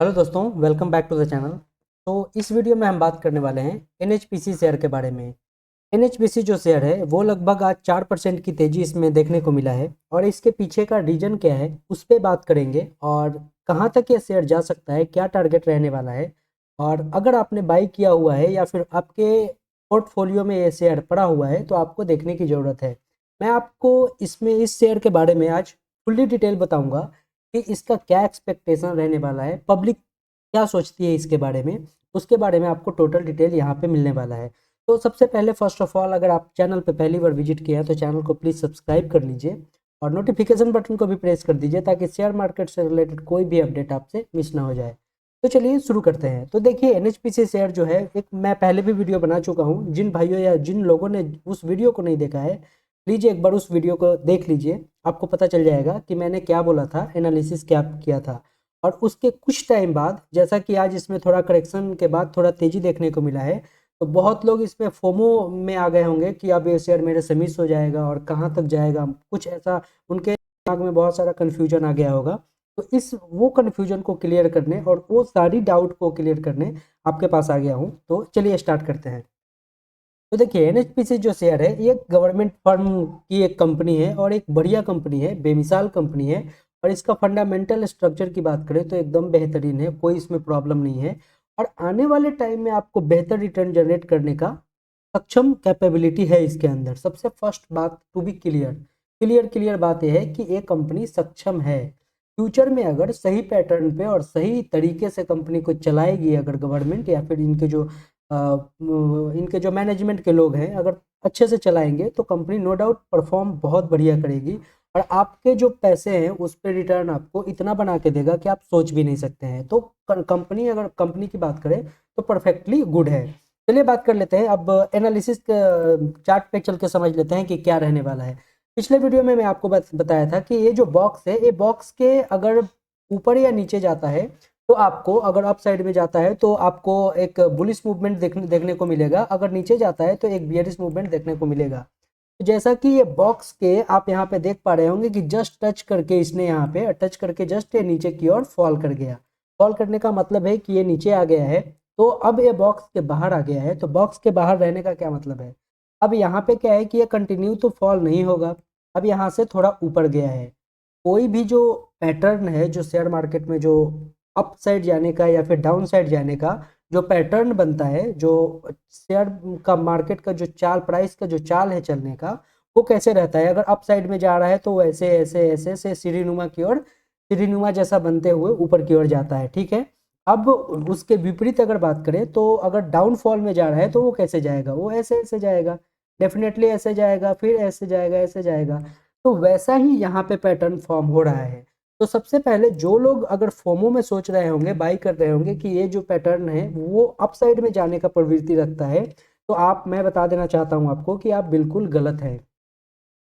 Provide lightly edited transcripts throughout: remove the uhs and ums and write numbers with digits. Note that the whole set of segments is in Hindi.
हेलो दोस्तों, welcome back to the channel. तो इस वीडियो में हम बात करने वाले हैं एनएचपीसी शेयर के बारे में। एनएचपीसी जो शेयर है वो लगभग आज 4% की तेज़ी इसमें देखने को मिला है और इसके पीछे का रीजन क्या है उस पर बात करेंगे और कहाँ तक ये शेयर जा सकता है, क्या टारगेट रहने वाला है। और अगर आपने बाई किया हुआ है या फिर आपके पोर्टफोलियो में ये शेयर पड़ा हुआ है तो आपको देखने की ज़रूरत है। मैं आपको इसमें इस शेयर के बारे में आज फुल्ली डिटेल बताऊंगा कि इसका क्या एक्सपेक्टेशन रहने वाला है, पब्लिक क्या सोचती है इसके बारे में, उसके बारे में आपको टोटल डिटेल यहाँ पे मिलने वाला है। तो सबसे पहले फर्स्ट ऑफ ऑल, अगर आप चैनल पे पहली बार विजिट किया है तो चैनल को प्लीज़ सब्सक्राइब कर लीजिए और नोटिफिकेशन बटन को भी प्रेस कर दीजिए ताकि शेयर मार्केट से रिलेटेड कोई भी अपडेट आपसे मिस ना हो जाए। तो चलिए शुरू करते हैं। तो देखिए, एनएचपीसी शेयर जो है, एक मैं पहले भी वीडियो बना चुका हूँ। जिन भाइयों या जिन लोगों ने उस वीडियो को नहीं देखा है, लीजिए एक बार उस वीडियो को देख लीजिए, आपको पता चल जाएगा कि मैंने क्या बोला था, एनालिसिस क्या किया था। और उसके कुछ टाइम बाद, जैसा कि आज इसमें थोड़ा करेक्शन के बाद थोड़ा तेज़ी देखने को मिला है, तो बहुत लोग इसमें फोमो में आ गए होंगे कि अब ये शेयर मेरे से मिस हो जाएगा और कहाँ तक जाएगा, कुछ ऐसा उनके दिमाग में बहुत सारा कन्फ्यूजन आ गया होगा। तो इस वो कन्फ्यूजन को क्लियर करने और वो सारी डाउट को क्लियर करने आपके पास आ गया हूँ। तो चलिए स्टार्ट करते हैं। तो देखिए, एनएचपीसी जो शेयर है ये गवर्नमेंट फर्म की एक कंपनी है और एक बढ़िया कंपनी है, बेमिसाल कंपनी है। और इसका फंडामेंटल स्ट्रक्चर की बात करें तो एकदम बेहतरीन है, कोई इसमें प्रॉब्लम नहीं है। और आने वाले टाइम में आपको बेहतर रिटर्न जनरेट करने का सक्षम कैपेबिलिटी है इसके अंदर। सबसे फर्स्ट बात, to be clear, clear clear बात यह है कि ये कंपनी सक्षम है। फ्यूचर में अगर सही पैटर्न पे और सही तरीके से कंपनी को चलाएगी, अगर गवर्नमेंट या फिर इनके जो मैनेजमेंट के लोग हैं, अगर अच्छे से चलाएंगे तो कंपनी नो डाउट परफॉर्म बहुत बढ़िया करेगी। और आपके जो पैसे हैं उस पर रिटर्न आपको इतना बना के देगा कि आप सोच भी नहीं सकते हैं। तो कंपनी, अगर कंपनी की बात करें तो परफेक्टली गुड है। चलिए बात कर लेते हैं अब एनालिसिस चार्ट पे चल के समझ लेते हैं कि क्या रहने वाला है। पिछले वीडियो में मैं आपको बताया था कि ये जो बॉक्स है, ये बॉक्स के अगर ऊपर या नीचे जाता है तो आपको, अगर अप साइड में जाता है तो आपको एक बुलिश मूवमेंट देखने को मिलेगा, अगर नीचे जाता है तो एक बियरिश मूवमेंट देखने को मिलेगा। तो जैसा कि ये बॉक्स के आप यहाँ पे देख पा रहे होंगे कि जस्ट टच करके इसने यहाँ पे टच करके जस्ट ये नीचे की ओर फॉल कर गया। फॉल करने का मतलब है कि ये नीचे आ गया है। तो अब ये बॉक्स के बाहर आ गया है। तो बॉक्स के बाहर रहने का क्या मतलब है, अब यहाँ पे क्या है कि ये कंटिन्यू तो फॉल नहीं होगा, अब यहाँ से थोड़ा ऊपर गया है। कोई भी जो पैटर्न है, जो शेयर मार्केट में जो अप साइड जाने का या फिर डाउन साइड जाने का जो पैटर्न बनता है, जो शेयर का मार्केट का जो चाल, प्राइस का जो चाल है चलने का, वो कैसे रहता है। अगर अप साइड में जा रहा है तो ऐसे ऐसे ऐसे ऐसे सीढ़ीनुमा की ओर, सीढ़ीनुमा जैसा बनते हुए ऊपर की ओर जाता है, ठीक है। अब उसके विपरीत अगर बात करें तो अगर डाउनफॉल में जा रहा है तो वो कैसे जाएगा, वो ऐसे ऐसे जाएगा, डेफिनेटली ऐसे जाएगा, फिर ऐसे जाएगा, ऐसे जाएगा। तो वैसा ही यहाँ पे पैटर्न फॉर्म हो रहा है। तो सबसे पहले जो लोग अगर फोमो में सोच रहे होंगे, बाई कर रहे होंगे कि ये जो पैटर्न है वो अपसाइड में जाने का प्रवृत्ति रखता है, तो मैं बता देना चाहता हूँ आपको कि आप बिल्कुल गलत है।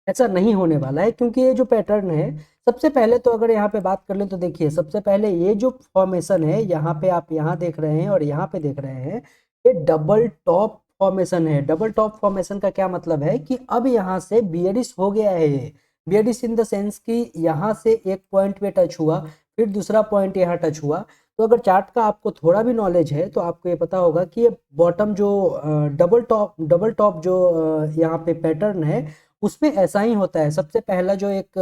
ऐसा नहीं होने वाला है, क्योंकि ये जो पैटर्न है, सबसे पहले तो अगर यहाँ पे बात कर लें तो देखिए, सबसे पहले ये जो फॉर्मेशन है, यहाँ पे आप यहाँ देख रहे हैं और यहाँ पे देख रहे हैं, ये डबल टॉप फॉर्मेशन है। डबल टॉप फॉर्मेशन का क्या मतलब है कि अब यहाँ से बियरिश हो गया है। ये बियरिश इन द सेंस कि यहाँ से एक पॉइंट पे टच हुआ, फिर दूसरा पॉइंट यहाँ टच हुआ। तो अगर चार्ट का आपको थोड़ा भी नॉलेज है तो आपको ये पता होगा कि ये बॉटम जो डबल टॉप जो यहाँ पे पैटर्न है, उसमें ऐसा ही होता है। सबसे पहला जो एक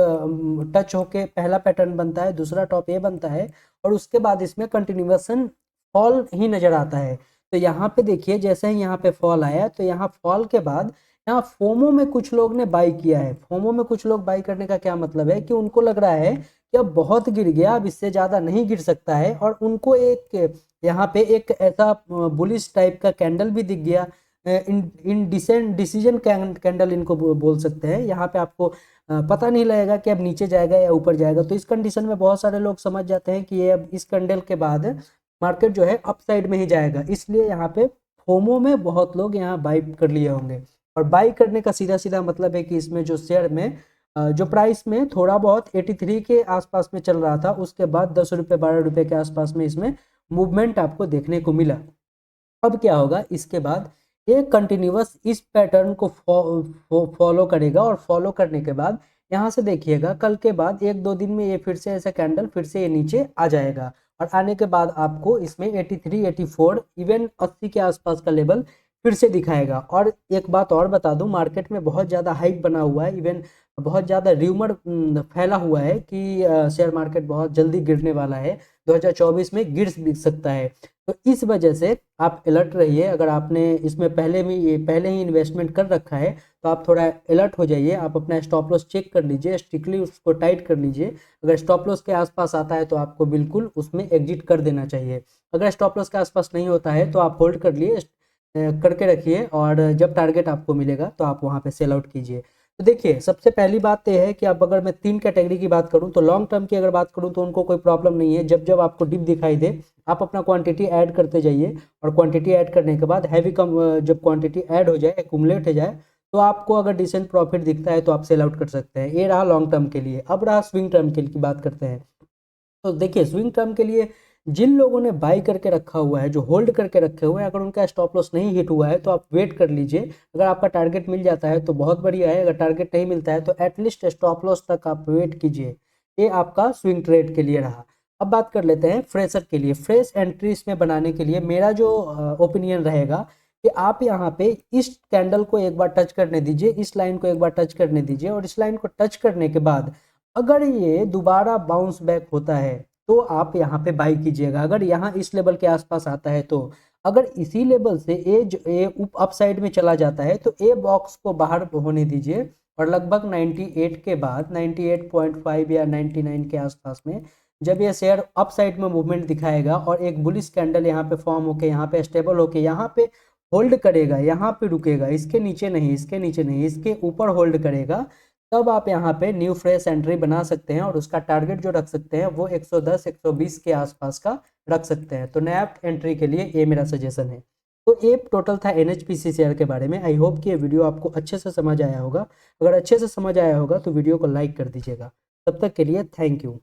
टच होके पहला पैटर्न बनता है, दूसरा टॉप ए बनता है, और उसके बाद इसमें कंटिन्यूएशन फॉल ही नजर आता है। तो यहाँ पे देखिए, जैसे ही यहाँ पे फॉल आया तो यहाँ फॉल के बाद यहाँ फोमो में कुछ लोग ने बाई किया है। फोमो में कुछ लोग बाई करने का क्या मतलब है कि उनको लग रहा है कि अब बहुत गिर गया, अब इससे ज़्यादा नहीं गिर सकता है, और उनको एक यहाँ पे एक ऐसा बुलिश टाइप का कैंडल भी दिख गया। इन डिसीजन कैंडल इनको बोल सकते हैं। यहाँ पे आपको पता नहीं लगेगा कि अब नीचे जाएगा या ऊपर जाएगा। तो इस कंडीशन में बहुत सारे लोग समझ जाते हैं कि ये अब इस कैंडल के बाद मार्केट जो है अप साइड में ही जाएगा, इसलिए यहाँ पे फोमो में बहुत लोग यहाँ बाई कर लिए होंगे। और बाई करने का सीधा सीधा मतलब है कि इसमें जो शेयर में जो प्राइस में थोड़ा बहुत 83 के आसपास में चल रहा था, उसके बाद 10 रुपये 12 रुपये के आसपास में इसमें मूवमेंट आपको देखने को मिला। अब क्या होगा, इसके बाद ये कंटिन्यूअस इस पैटर्न को फॉलो करेगा, और फॉलो करने के बाद यहाँ से देखिएगा कल के बाद 1-2 दिन में ये फिर से ऐसा कैंडल फिर से ये नीचे आ जाएगा और आने के बाद आपको इसमें 83, 84 इवन 80 के आसपास का लेवल फिर से दिखाएगा। और एक बात और बता दूं, मार्केट में बहुत ज़्यादा हाइप बना हुआ है, इवन बहुत ज़्यादा र्यूमर फैला हुआ है कि शेयर मार्केट बहुत जल्दी गिरने वाला है, 2024 में गिर भी सकता है। तो इस वजह से आप अलर्ट रहिए। अगर आपने इसमें पहले ही इन्वेस्टमेंट कर रखा है तो आप थोड़ा अलर्ट हो जाइए। आप अपना स्टॉप लॉस चेक कर लीजिए, स्ट्रिक्टली उसको टाइट कर लीजिए। अगर स्टॉप लॉस के आसपास आता है तो आपको बिल्कुल उसमें एग्जिट कर देना चाहिए। अगर स्टॉप लॉस के आसपास नहीं होता है तो आप होल्ड कर लिए करके रखिए और जब टारगेट आपको मिलेगा तो आप वहाँ पे सेल आउट कीजिए। तो देखिए सबसे पहली बात तो यह है कि अब अगर मैं 3 कैटेगरी की बात करूं तो लॉन्ग टर्म की अगर बात करूं तो उनको कोई प्रॉब्लम नहीं है। जब जब आपको डिप दिखाई दे आप अपना क्वांटिटी ऐड करते जाइए और क्वांटिटी ऐड करने के बाद हैवी कम जब क्वांटिटी ऐड हो जाए, एक्यूमुलेट हो जाए, तो आपको अगर डिसेंट प्रॉफिट दिखता है तो आप सेल आउट कर सकते हैं। ये रहा लॉन्ग टर्म के लिए। अब रहा स्विंग टर्म के लिए बात करते हैं। तो देखिए स्विंग टर्म के लिए जिन लोगों ने बाई करके रखा हुआ है, जो होल्ड करके रखे हुए हैं, अगर उनका स्टॉप लॉस नहीं हिट हुआ है तो आप वेट कर लीजिए। अगर आपका टारगेट मिल जाता है तो बहुत बढ़िया है, अगर टारगेट नहीं मिलता है तो एटलीस्ट स्टॉप लॉस तक आप वेट कीजिए। ये आपका स्विंग ट्रेड के लिए रहा। अब बात कर लेते हैं फ्रेशर के लिए। फ्रेश एंट्री इसमें बनाने के लिए मेरा जो ओपिनियन रहेगा कि आप यहाँ पे इस कैंडल को एक बार टच करने दीजिए, इस लाइन को एक बार टच करने दीजिए और इस लाइन को टच करने के बाद अगर ये दोबारा बाउंस बैक होता है तो आप यहाँ पे बाई कीजिएगा। अगर यहाँ इस लेवल के आसपास आता है तो अगर इसी लेवल से ए अप साइड में चला जाता है तो ए बॉक्स को बाहर होने दीजिए और लगभग 98 के बाद 98.5 या 99 के आसपास में जब ये शेयर अप साइड में मूवमेंट दिखाएगा और एक बुलिश कैंडल यहाँ पे फॉर्म होके यहाँ पे स्टेबल होके यहाँ पे होल्ड करेगा, यहाँ पे रुकेगा, इसके नीचे नहीं, इसके नीचे नहीं, इसके ऊपर होल्ड करेगा, तब आप यहाँ पे न्यू फ्रेश एंट्री बना सकते हैं और उसका टारगेट जो रख सकते हैं वो 110 120 के आसपास का रख सकते हैं। तो नया एंट्री के लिए ये मेरा सजेशन है। तो ये टोटल था एनएचपीसी शेयर के बारे में। आई होप कि ये वीडियो आपको अच्छे से समझ आया होगा। अगर अच्छे से समझ आया होगा तो वीडियो को लाइक कर दीजिएगा। तब तक के लिए थैंक यू।